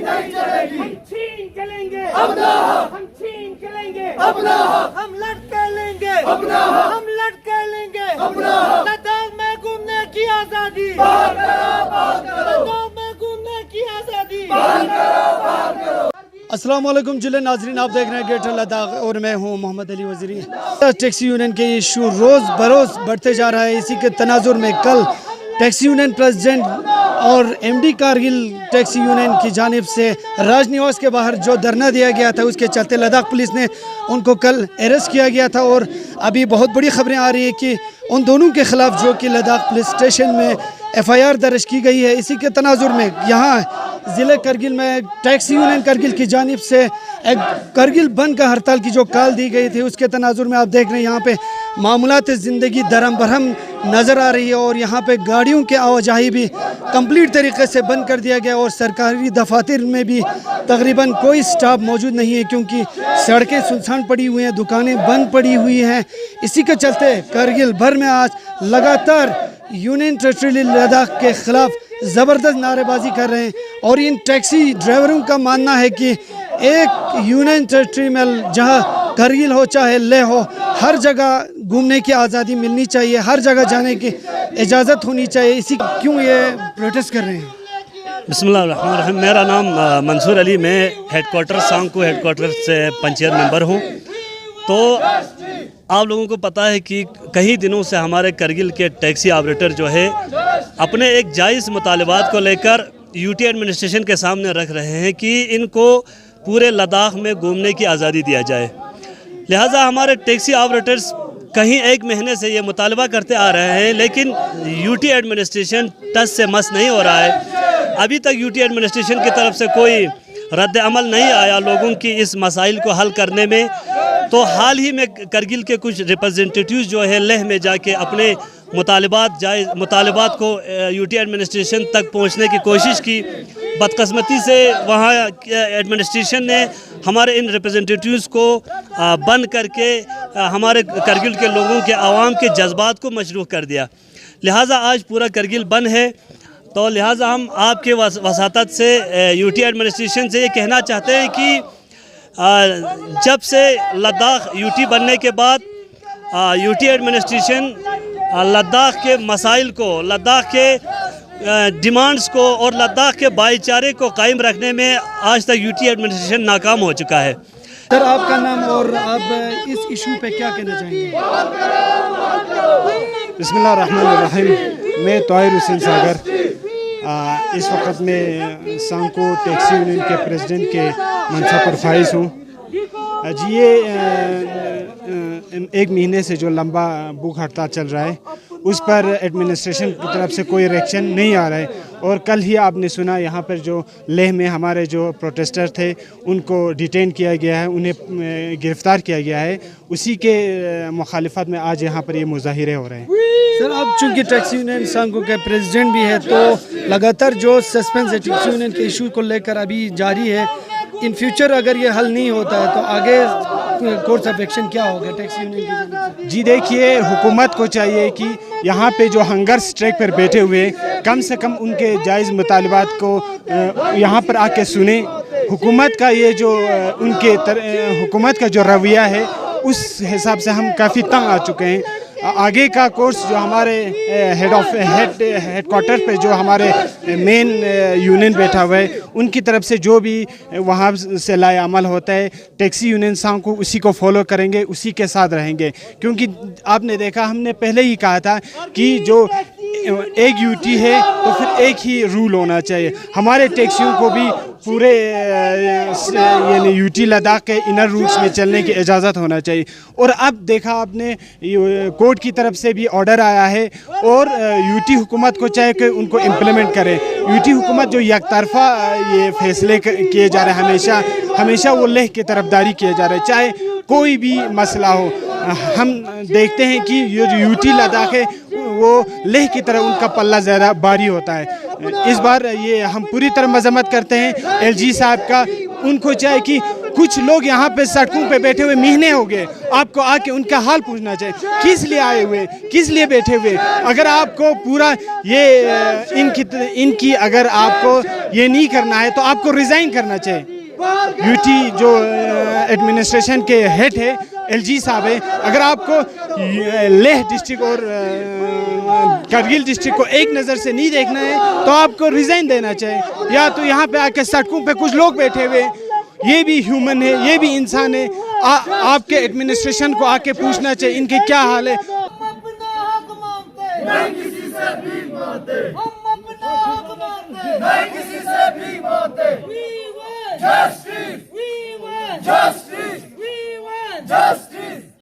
नहीं चलेगी। हम छीन के लेंगे अपना हक, हम छीन के लेंगे अपना हक, हम लड़ के लेंगे अपना हक, हम लड़ के लेंगे अपना हक। लद्दाख में घूमने की आजादी, बाहर करो, बाहर करो, लद्दाख में घूमने की आजादी। बाहर करो, बाहर करो। अस्सलाम वालेकुम जिले नाजरीन, आप देख रहे हैं ग्रेटर लद्दाख और मैं हूं मोहम्मद अली वज़ीरी। टैक्सी यूनियन के इशू रोज़ बरोज़ बढ़ते जा रहा है। इसी के तनाजुर में कल टैक्सी यूनियन प्रेसिडेंट और एमडी कारगिल टैक्सी यूनियन की जानिब से राजनिवास के बाहर जो धरना दिया गया था, उसके चलते लद्दाख पुलिस ने उनको कल अरेस्ट किया गया था। और अभी बहुत बड़ी खबरें आ रही हैं कि उन दोनों के ख़िलाफ़ जो कि लद्दाख पुलिस स्टेशन में FIR दर्ज की गई है। इसी के तनाजुर में यहाँ ज़िले करगिल में टैक्सी यूनियन करगिल की जानिब से एक करगिल बंद का हड़ताल की जो कॉल दी गई थी, उसके तनाजुर में आप देख रहे हैं यहाँ पे मामूलात ज़िंदगी दरम बरहम नज़र आ रही है। और यहाँ पे गाड़ियों के आवाजाही भी कंप्लीट तरीके से बंद कर दिया गया और सरकारी दफातर में भी तकरीबन कोई स्टाफ मौजूद नहीं है, क्योंकि सड़कें सुनसान पड़ी हुई हैं, दुकानें बंद पड़ी हुई हैं। इसी के चलते करगिल भर में आज लगातार यूनियन टेरिटरी लद्दाख के ख़िलाफ़ ज़बरदस्त नारेबाजी कर रहे हैं। और इन टैक्सी ड्राइवरों का मानना है कि एक यूनियन टेरिटरी में जहां करगिल हो चाहे लेह हो, हर जगह घूमने की आज़ादी मिलनी चाहिए, हर जगह जाने की इजाज़त होनी चाहिए। इसी क्यों ये प्रोटेस्ट कर रहे हैं? बिस्मिल्लाहिर्रहमानिर्रहीम। मेरा नाम मंसूर अली, मैं हेडक्वार्टर सांगको हेडक्वार्टर से पंचायत मेंबर हूँ। तो आप लोगों को पता है कि कई दिनों से हमारे करगिल के टैक्सी ऑपरेटर जो है अपने एक जायज़ मुतालबात को लेकर यूटी एडमिनिस्ट्रेशन के सामने रख रहे हैं कि इनको पूरे लद्दाख में घूमने की आज़ादी दिया जाए। लिहाजा हमारे टैक्सी ऑपरेटर्स कहीं एक महीने से ये मुतालबा करते आ रहे हैं, लेकिन यूटी एडमिनिस्ट्रेशन टस से मस नहीं हो रहा है। अभी तक यूटी एडमिनिस्ट्रेशन की तरफ से कोई रद्द अमल नहीं आया लोगों की इस मसाइल को हल करने में। तो हाल ही में करगिल के कुछ रिप्रेजेंटेटिव्स जो है लेह में जाके अपने मुतालबात को यूटी एडमिनिस्ट्रेशन तक पहुंचने की कोशिश की। बदकिस्मती से वहाँ एडमिनिस्ट्रेशन ने हमारे इन रिप्रेजेंटेटिव्स को बंद करके हमारे करगिल के लोगों के आवाम के जज्बात को मशरूह कर दिया। लिहाजा आज पूरा करगिल बंद है। तो लिहाजा हम आपके वसातत से यूटी एडमिनिस्ट्रेशन से ये कहना चाहते हैं कि जब से लद्दाख यूटी बनने के बाद यूटी एडमिनिस्ट्रेशन लद्दाख के मसाइल को, लद्दाख के डिमांड्स को और लद्दाख के भाईचारे को कायम रखने में आज तक यूटी एडमिनिस्ट्रेशन नाकाम हो चुका है। सर, आपका नाम और आप इस इशू पे क्या कहना चाहेंगे? बिस्मिल्लाहिर्रहमानिर्रहीम। मैं तोहिर हुसैन सागर, इस वक्त मैं सांको टैक्सी यूनियन के प्रेसिडेंट के मनसब पर फाइज हूँ। जी, ये एक महीने से जो लंबा भूख हड़ताल चल रहा है, उस पर एडमिनिस्ट्रेशन की तरफ से कोई रिएक्शन नहीं आ रहा है। और कल ही आपने सुना यहाँ पर जो लेह में हमारे जो प्रोटेस्टर थे उनको डिटेन किया गया है, उन्हें गिरफ़्तार किया गया है। उसी के मुखालिफत में आज यहाँ पर ये मुजाहिरे हो रहे हैं। सर, आप चूँकि टैक्सी यूनियन सांगो के प्रेसिडेंट भी है, तो लगातार जो सस्पेंस है टैक्सी यूनियन के इशू को लेकर अभी जारी है। इन फ्यूचर अगर ये हल नहीं होता है तो आगे कोर्स ऑफ एक्शन क्या होगा टैक्सी यूनियन की जानिब से? जी देखिए, हुकूमत को चाहिए कि यहाँ पे जो हंगर स्ट्राइक पर बैठे हुए, कम से कम उनके जायज़ मुतालबात को यहाँ पर आके सुने। हुकूमत का ये जो हुकूमत का जो रवैया है, उस हिसाब से हम काफ़ी तंग आ चुके हैं। आगे का कोर्स जो हमारे हेडक्वार्टर पे जो हमारे मेन यूनियन बैठा हुआ है, उनकी तरफ से जो भी वहाँ से लाए अमल होता है, टैक्सी यूनियन सांग को उसी को फॉलो करेंगे, उसी के साथ रहेंगे। क्योंकि आपने देखा, हमने पहले ही कहा था कि जो एक यूटी है तो फिर एक ही रूल होना चाहिए। हमारे टैक्सियों को भी पूरे यानी यूटी लद्दाख के इनर रूट्स में चलने की इजाज़त होना चाहिए। और अब देखा आपने, कोर्ट की तरफ से भी ऑर्डर आया है और यूटी हुकूमत को चाहिए कि उनको इम्प्लीमेंट करें। यूटी हुकूमत जो एकतरफा ये फैसले किए जा रहे हैं, हमेशा वो लेह की तरफदारी किए जा रहे हैं, चाहे कोई भी मसला हो। हम देखते हैं कि ये जो यूटी लद्दाख है वो लेह की तरह उनका पल्ला ज़्यादा भारी होता है। इस बार ये हम पूरी तरह मजम्मत करते हैं एलजी साहब का। उनको चाहे कि कुछ लोग यहाँ पे सड़कों पे बैठे हुए महीने हो गए, आपको आके उनका हाल पूछना चाहिए, किस लिए आए हुए, किस लिए बैठे हुए। अगर आपको पूरा ये इनकी अगर आपको ये नहीं करना है तो आपको रिज़ाइन करना चाहिए। यूटी जो एडमिनिस्ट्रेशन के हेड है एलजी साहब है, अगर आपको लेह डिस्ट्रिक्ट और करगिल डिस्ट्रिक्ट को एक नज़र से नहीं देखना है तो आपको रिज़ाइन देना चाहिए। या तो यहाँ पे आके सड़कों पे कुछ लोग बैठे हुए, ये भी ह्यूमन है, ये भी इंसान है, आपके एडमिनिस्ट्रेशन को आके पूछना चाहिए इनके क्या हाल है। हम अपना हक मांगते, नहीं किसी से भीख मांगते, हम अपना हक मांगते, नहीं किसी से भीख मांगते। We want just